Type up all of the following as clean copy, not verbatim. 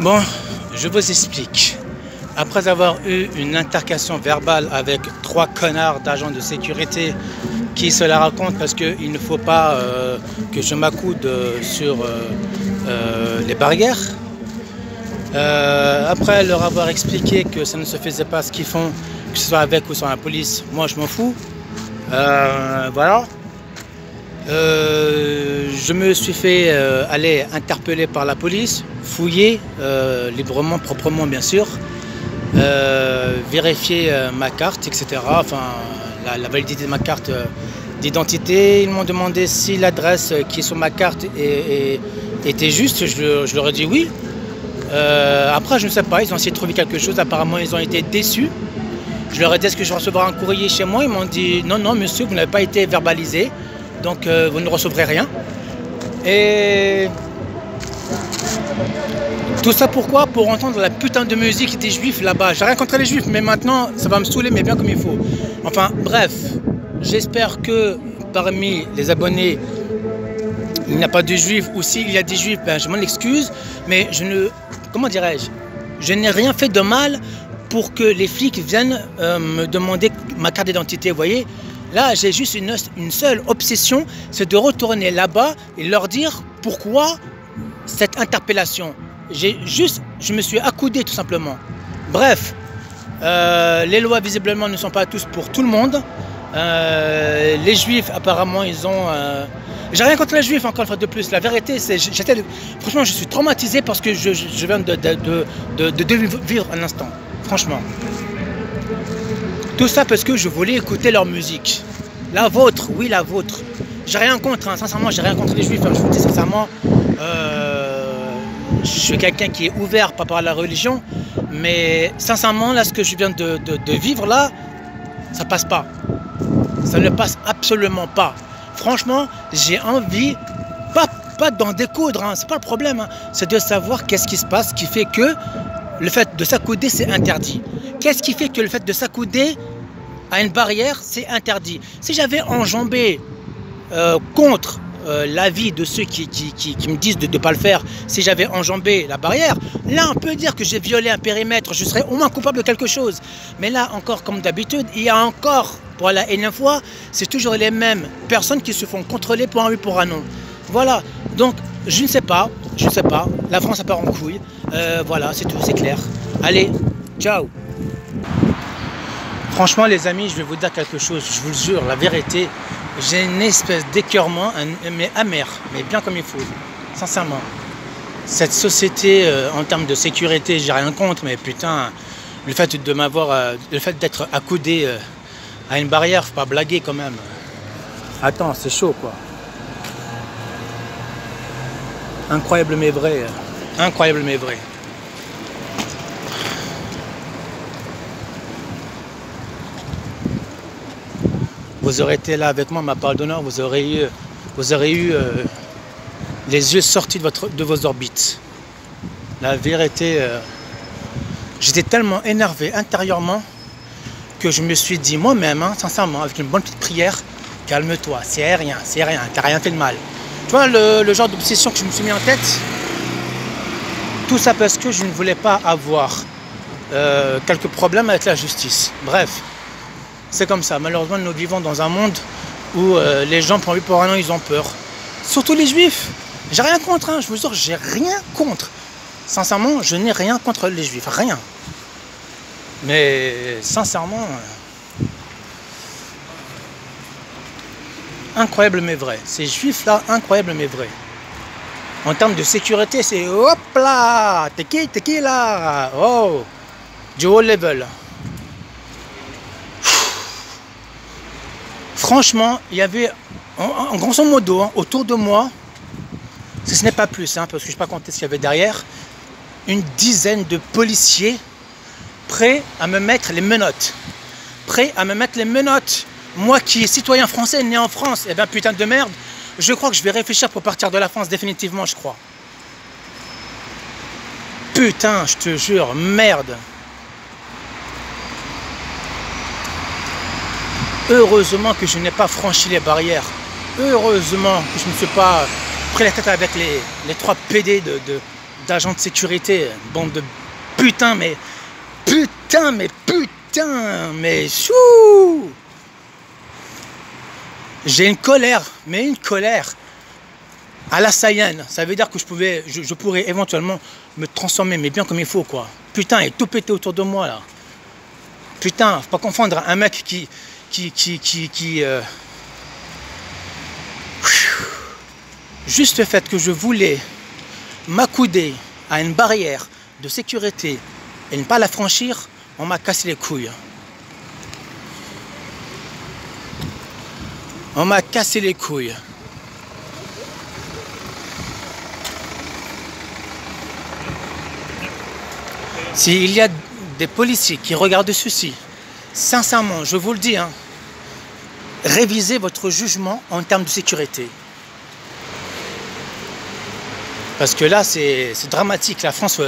Bon, je vous explique. Après avoir eu une altercation verbale avec 3 connards d'agents de sécurité qui se la racontent parce qu'il ne faut pas que je m'accoude sur les barrières, après leur avoir expliqué que ça ne se faisait pas ce qu'ils font, que ce soit avec ou sans la police, moi je m'en fous. Voilà. Je me suis fait aller interpeller par la police, fouiller librement, proprement bien sûr, vérifier ma carte, etc. Enfin, la validité de ma carte d'identité. Ils m'ont demandé si l'adresse qui est sur ma carte était juste. Je leur ai dit oui. Après, je ne sais pas, ils ont essayé de trouver quelque chose. Apparemment, ils ont été déçus. Je leur ai dit est-ce que je recevrai un courrier chez moi. Ils m'ont dit non, non, monsieur, vous n'avez pas été verbalisé. Donc vous ne recevrez rien. Et tout ça pourquoi? Pour entendre la putain de musique des juifs là-bas. J'ai rien contre les juifs, mais maintenant ça va me saouler, mais bien comme il faut. Enfin bref, j'espère que parmi les abonnés, il n'y a pas de juifs, ou s'il y a des juifs, ben, je m'en excuse, mais je ne... Comment dirais-je? Je n'ai rien fait de mal pour que les flics viennent me demander ma carte d'identité, vous voyez? Là, j'ai juste une seule obsession, c'est de retourner là-bas et leur dire pourquoi cette interpellation. Je me suis accoudé tout simplement. Bref, les lois visiblement ne sont pas tous pour tout le monde. Les juifs, apparemment, ils ont... J'ai rien contre les juifs, encore une fois de plus. La vérité, c'est... Franchement, je suis traumatisé parce que je viens de vivre un instant. Franchement. Tout ça parce que je voulais écouter leur musique. La vôtre, oui la vôtre. J'ai rien contre, hein. Sincèrement, j'ai rien contre les juifs. Hein. Je vous dis sincèrement, je suis quelqu'un qui est ouvert par rapport à la religion. Mais sincèrement, là, ce que je viens de vivre là, ça passe pas. Ça ne passe absolument pas. Franchement, j'ai envie, pas d'en découdre, hein. C'est pas le problème. Hein. C'est de savoir qu'est-ce qui se passe qui fait que le fait de s'accouder, c'est interdit. Qu'est-ce qui fait que le fait de s'accouder à une barrière, c'est interdit? Si j'avais enjambé contre l'avis de ceux qui me disent de ne pas le faire, si j'avais enjambé la barrière, là on peut dire que j'ai violé un périmètre, je serais au moins coupable de quelque chose. Mais là encore, comme d'habitude, il y a encore, pour la énième fois, c'est toujours les mêmes personnes qui se font contrôler pour un oui, pour un non. Voilà, donc je ne sais pas, la France a part en couille, voilà, c'est tout, c'est clair. Allez, ciao. Franchement les amis, je vais vous dire quelque chose, je vous le jure, la vérité, j'ai une espèce d'écœurement, mais amer, mais bien comme il faut, sincèrement. Cette société, en termes de sécurité, j'ai rien contre, mais putain, le fait de m'avoir, le fait d'être accoudé à une barrière, faut pas blaguer quand même. Attends, c'est chaud quoi. Incroyable mais vrai, incroyable mais vrai. Vous aurez été là avec moi, ma parole d'honneur, vous aurez eu les yeux sortis de vos orbites. La vérité, j'étais tellement énervé intérieurement que je me suis dit moi-même, hein, sincèrement, avec une bonne petite prière, calme-toi, c'est rien, t'as rien fait de mal. Tu vois le genre d'obsession que je me suis mis en tête? Tout ça parce que je ne voulais pas avoir quelques problèmes avec la justice. Bref. C'est comme ça, malheureusement nous vivons dans un monde où les gens pour un oui pour un non ils ont peur. Surtout les juifs. J'ai rien contre, hein, je vous jure, j'ai rien contre. Sincèrement, je n'ai rien contre les juifs, rien. Mais sincèrement, incroyable mais vrai. Ces juifs là, incroyable mais vrai. En termes de sécurité, c'est hop là, t'es qui là? Oh, du haut level. Franchement, il y avait, en grosso modo, hein, autour de moi, si ce n'est pas plus, hein, parce que je ne sais pas compter ce qu'il y avait derrière, une dizaine de policiers prêts à me mettre les menottes. Prêts à me mettre les menottes. Moi qui est citoyen français, né en France, eh bien putain de merde, je crois que je vais réfléchir pour partir de la France définitivement, je crois. Putain, je te jure, merde. Heureusement que je n'ai pas franchi les barrières. Heureusement que je ne me suis pas pris la tête avec les 3 PD d'agents de sécurité, bande de putain, mais putain, mais chou. J'ai une colère, mais une colère à la Saiyane. Ça veut dire que je pourrais éventuellement me transformer, mais bien comme il faut, quoi. Putain, et tout pété autour de moi, là. Putain, faut pas confondre un mec qui juste le fait que je voulais m'accouder à une barrière de sécurité et ne pas la franchir, on m'a cassé les couilles. On m'a cassé les couilles. S'il y a des policiers qui regardent ceci, sincèrement, je vous le dis, hein, révisez votre jugement en termes de sécurité. Parce que là, c'est dramatique. La France,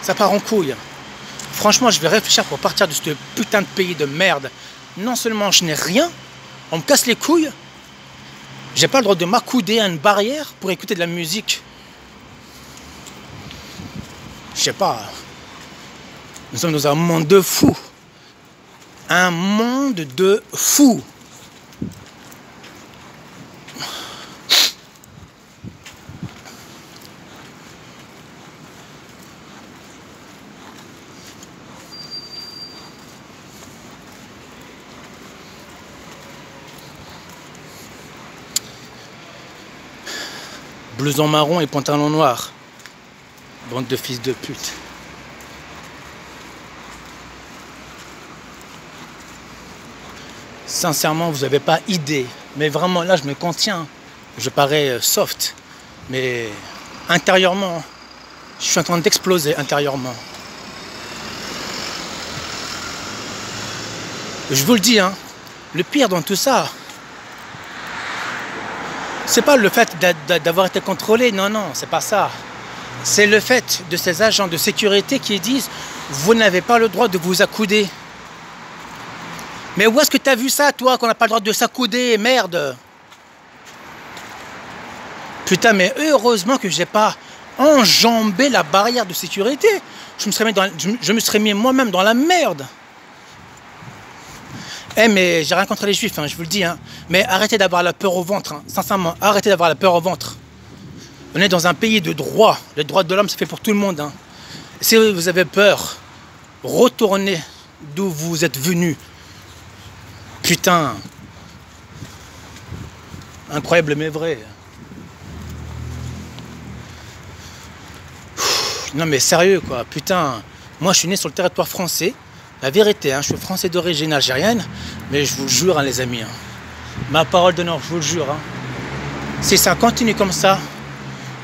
ça part en couille. Franchement, je vais réfléchir pour partir de ce putain de pays de merde. Non seulement je n'ai rien, on me casse les couilles, j'ai pas le droit de m'accouder à une barrière pour écouter de la musique. Je sais pas. Nous sommes dans un monde de fous. Un monde de fous. Blouson marron et pantalon noir. Bande de fils de pute. Sincèrement, vous n'avez pas idée. Mais vraiment, là, je me contiens. Je parais soft. Mais intérieurement, je suis en train d'exploser intérieurement. Je vous le dis, hein, le pire dans tout ça, c'est pas le fait d'avoir été contrôlé, non, c'est pas ça. C'est le fait de ces agents de sécurité qui disent « Vous n'avez pas le droit de vous accouder ». Mais où est-ce que tu as vu ça, toi, qu'on n'a pas le droit de s'accouder, merde? Putain, mais heureusement que j'ai pas enjambé la barrière de sécurité. Je me serais mis moi-même dans la merde. Eh mais j'ai rien contre les juifs, hein, je vous le dis, hein. Mais arrêtez d'avoir la peur au ventre, hein. Sincèrement, arrêtez d'avoir la peur au ventre. On est dans un pays de droit, les droits de l'homme c'est fait pour tout le monde, hein. Si vous avez peur, retournez d'où vous êtes venus. Putain, incroyable mais vrai. Non mais sérieux quoi, putain, moi je suis né sur le territoire français. La vérité, hein, je suis français d'origine algérienne, mais je vous le jure, hein, les amis, hein, ma parole d'honneur, je vous le jure, hein, si ça continue comme ça,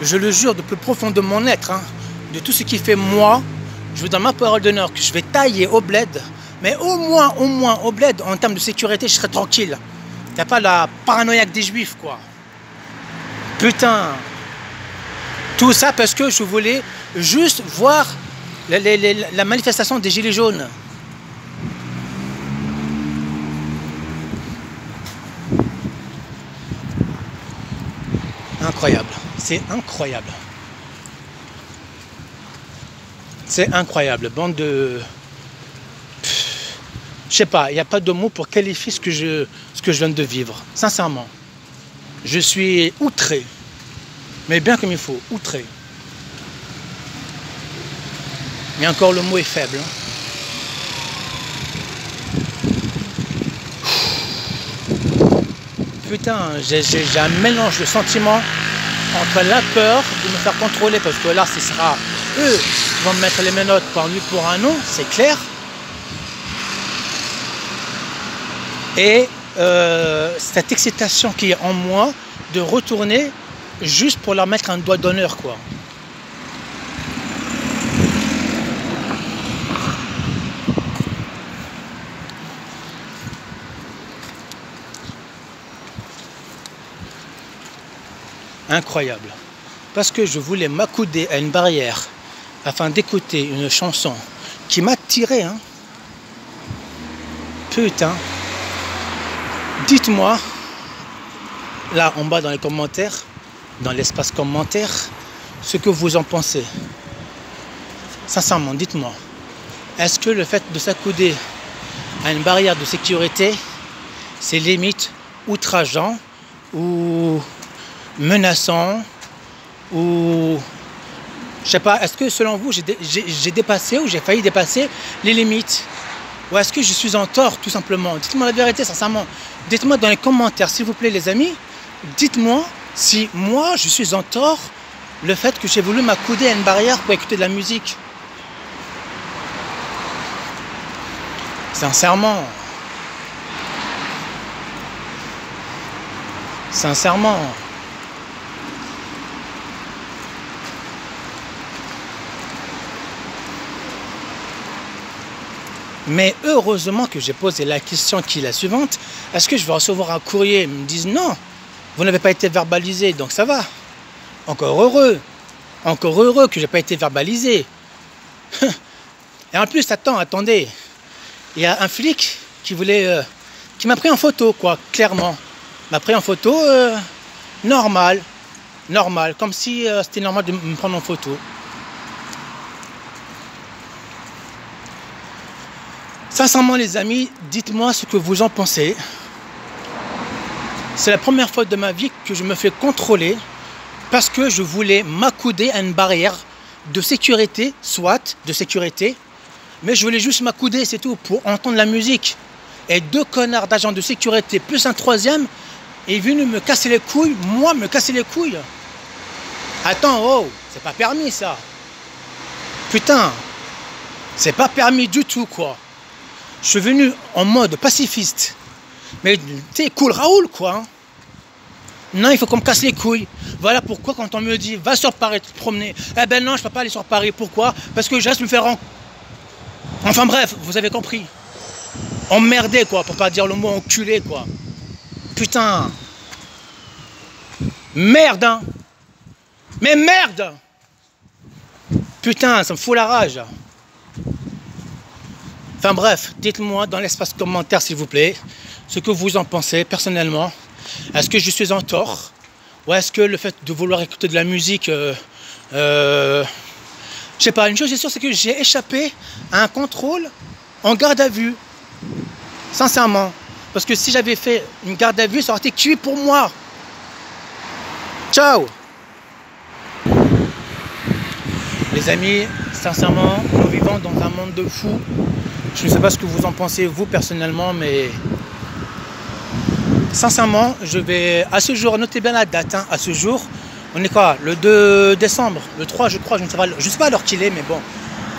je le jure de plus profond de mon être, hein, de tout ce qui fait moi, je vous donne ma parole d'honneur que je vais tailler au bled, mais au moins au bled, en termes de sécurité, je serai tranquille. Il n'y a pas la paranoïaque des juifs, quoi. Putain. Tout ça parce que je voulais juste voir la manifestation des Gilets jaunes. Incroyable, c'est incroyable. C'est incroyable, bande de... Je sais pas, il n'y a pas de mots pour qualifier ce que je viens de vivre, sincèrement. Je suis outré, mais bien comme il faut, outré. Mais encore le mot est faible. Hein. Putain, j'ai un mélange de sentiments entre la peur de me faire contrôler, parce que là, ce sera eux qui vont me mettre les menottes par lui pour un nom, c'est clair. Et cette excitation qui est en moi de retourner juste pour leur mettre un doigt d'honneur, quoi. Incroyable. Parce que je voulais m'accouder à une barrière afin d'écouter une chanson qui m'a tiré, hein. Putain. Dites-moi, là en bas dans les commentaires, dans l'espace commentaire, ce que vous en pensez. sincèrement, dites-moi, est-ce que le fait de s'accouder à une barrière de sécurité, c'est limite outrageant ou menaçant ou je sais pas, est-ce que selon vous j'ai dépassé ou j'ai failli dépasser les limites? Ou est-ce que je suis en tort tout simplement? Dites-moi la vérité sincèrement. Dites-moi dans les commentaires s'il vous plaît les amis. Dites-moi si moi je suis en tort le fait que j'ai voulu m'accouder à une barrière pour écouter de la musique. Sincèrement. Sincèrement. Mais heureusement que j'ai posé la question qui est la suivante. Est-ce que je vais recevoir un courrier? Ils me disent non, vous n'avez pas été verbalisé, donc ça va. Encore heureux. Encore heureux que je n'ai pas été verbalisé. Et en plus, attendez. Il y a un flic qui voulait... qui m'a pris en photo, quoi, clairement. M'a pris en photo normal. Normal. Comme si c'était normal de me prendre en photo. Sincèrement les amis, dites-moi ce que vous en pensez. C'est la première fois de ma vie que je me fais contrôler parce que je voulais m'accouder à une barrière de sécurité, soit de sécurité, mais je voulais juste m'accouder, c'est tout, pour entendre la musique. Et 2 connards d'agents de sécurité, plus un 3e, est venu me casser les couilles, moi me casser les couilles. Attends, oh, c'est pas permis ça. Putain, c'est pas permis du tout quoi. Je suis venu en mode pacifiste. Mais tu sais, cool Raoul quoi. Non, il faut qu'on me casse les couilles. Voilà pourquoi quand on me dit va sur Paris te promener. Eh ben non, je peux pas aller sur Paris. Pourquoi? Parce que je reste me faire Enfin bref, vous avez compris. Emmerder quoi, pour pas dire le mot enculé quoi. Putain. Merde hein. Mais merde. Putain, ça me fout la rage. Enfin bref, dites-moi dans l'espace commentaire s'il vous plaît, ce que vous en pensez personnellement. Est-ce que je suis en tort? Ou est-ce que le fait de vouloir écouter de la musique, je sais pas, une chose est sûre, c'est que j'ai échappé à un contrôle en garde à vue. Sincèrement. Parce que si j'avais fait une garde à vue, ça aurait été cuit pour moi. Ciao. Les amis, sincèrement, nous vivons dans un monde de fous. Je ne sais pas ce que vous en pensez vous personnellement, mais sincèrement, je vais à ce jour, notez bien la date, hein, à ce jour, on est quoi? Le 2 décembre, le 3 je crois, je ne sais pas à l'heure qu'il est, mais bon,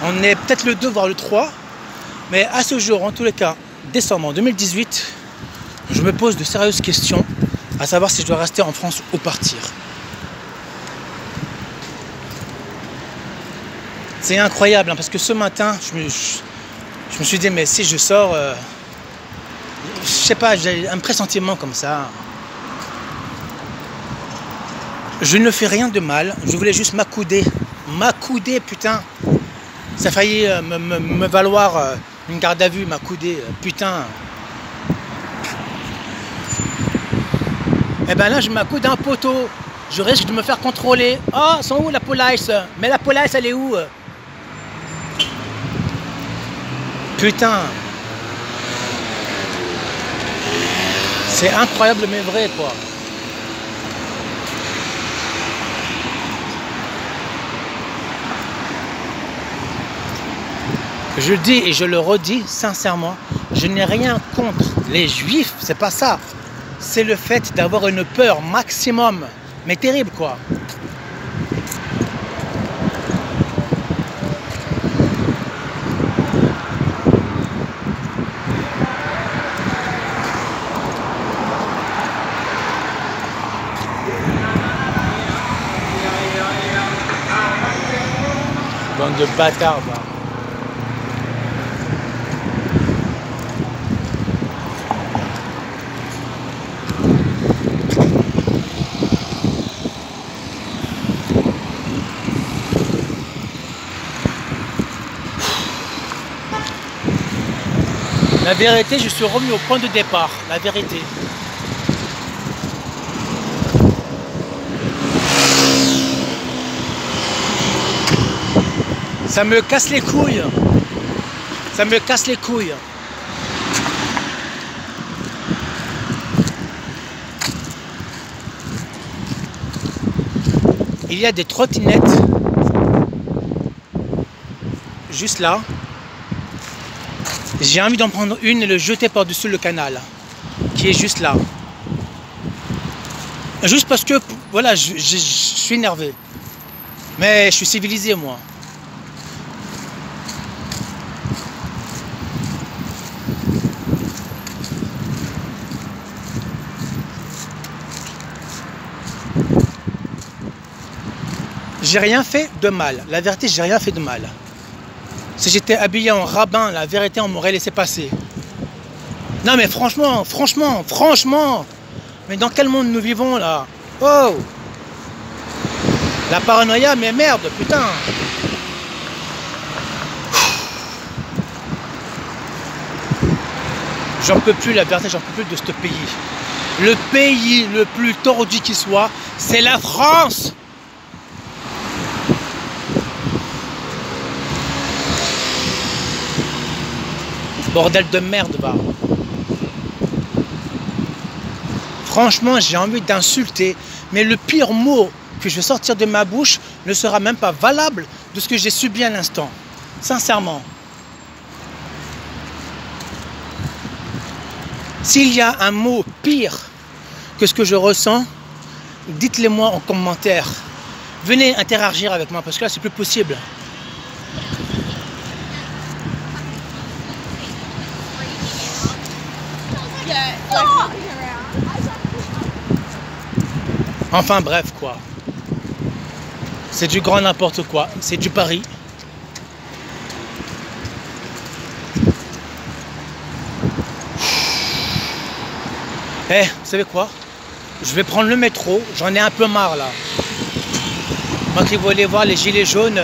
on est peut-être le 2 voire le 3, mais à ce jour, en tous les cas, décembre 2018, je me pose de sérieuses questions, à savoir si je dois rester en France ou partir. C'est incroyable, hein, parce que ce matin, je me suis dit, mais si je sors, je sais pas, j'ai un pressentiment comme ça. Je ne fais rien de mal, je voulais juste m'accouder. M'accouder, putain. Ça a failli me valoir une garde à vue, m'accouder, putain. Et ben là, je m'accoude à un poteau. Je risque de me faire contrôler. Oh, sont où la police? Mais la police, elle est où? Putain. C'est incroyable mais vrai quoi. Je dis et je le redis sincèrement, je n'ai rien contre les juifs, c'est pas ça. C'est le fait d'avoir une peur maximum, mais terrible quoi. Bande de bâtards, bah. La vérité, je suis remis au point de départ, la vérité. Ça me casse les couilles. Ça me casse les couilles. Il y a des trottinettes juste là. J'ai envie d'en prendre une et le jeter par-dessus le canal qui est juste là. Juste parce que voilà, je suis énervé. Mais je suis civilisé moi. J'ai rien fait de mal. La vérité, j'ai rien fait de mal. Si j'étais habillé en rabbin, la vérité, on m'aurait laissé passer. Non mais franchement. Mais dans quel monde nous vivons là? Oh! La paranoïa, mais merde, putain! J'en peux plus, la vérité, j'en peux plus de ce pays. Le pays le plus tordu qui soit, c'est la France! Bordel de merde, va. Franchement, j'ai envie d'insulter, mais le pire mot que je vais sortir de ma bouche ne sera même pas valable de ce que j'ai subi à l'instant. Sincèrement. S'il y a un mot pire que ce que je ressens, dites-le moi en commentaire. Venez interagir avec moi, parce que là, c'est plus possible. Enfin bref quoi. C'est du grand n'importe quoi. C'est du Paris. Eh, vous savez quoi? Je vais prendre le métro. J'en ai un peu marre là. Moi qui voulais voir les gilets jaunes.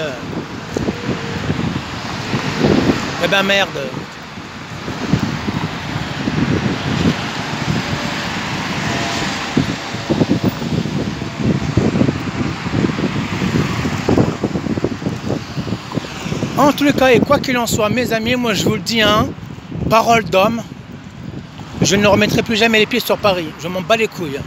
Eh ben merde. En tous les cas, et quoi qu'il en soit, mes amis, moi je vous le dis, hein, parole d'homme, je ne remettrai plus jamais les pieds sur Paris. Je m'en bats les couilles.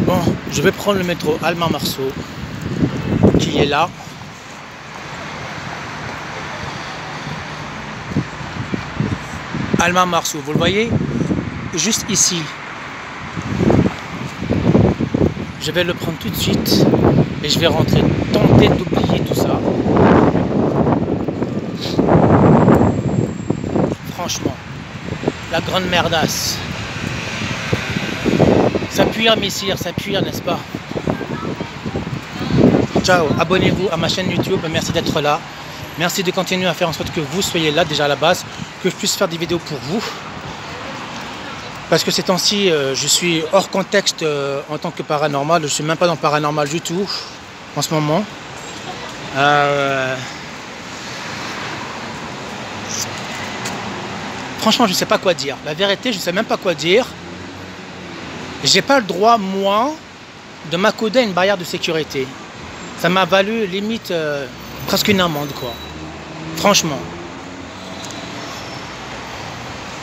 Bon, je vais prendre le métro Allemand-Marceau, qui est là. Allemand-Marceau, vous le voyez? Juste ici. Je vais le prendre tout de suite et je vais rentrer, tenter d'oublier tout ça. Franchement, la grande merdasse. Ça pue, messire, ça pue, n'est-ce pas? Ciao, abonnez-vous à ma chaîne YouTube, merci d'être là. Merci de continuer à faire en sorte que vous soyez là déjà à la base, que je puisse faire des vidéos pour vous. Parce que ces temps-ci, je suis hors contexte en tant que paranormal, je ne suis même pas dans le paranormal du tout en ce moment. Franchement, je ne sais pas quoi dire. La vérité, je ne sais même pas quoi dire. J'ai pas le droit, moi, de m'accouder à une barrière de sécurité. Ça m'a valu limite presque une amende, quoi. Franchement.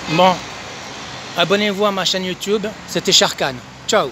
Bon, abonnez-vous à ma chaîne YouTube. C'était Sharkan. Ciao.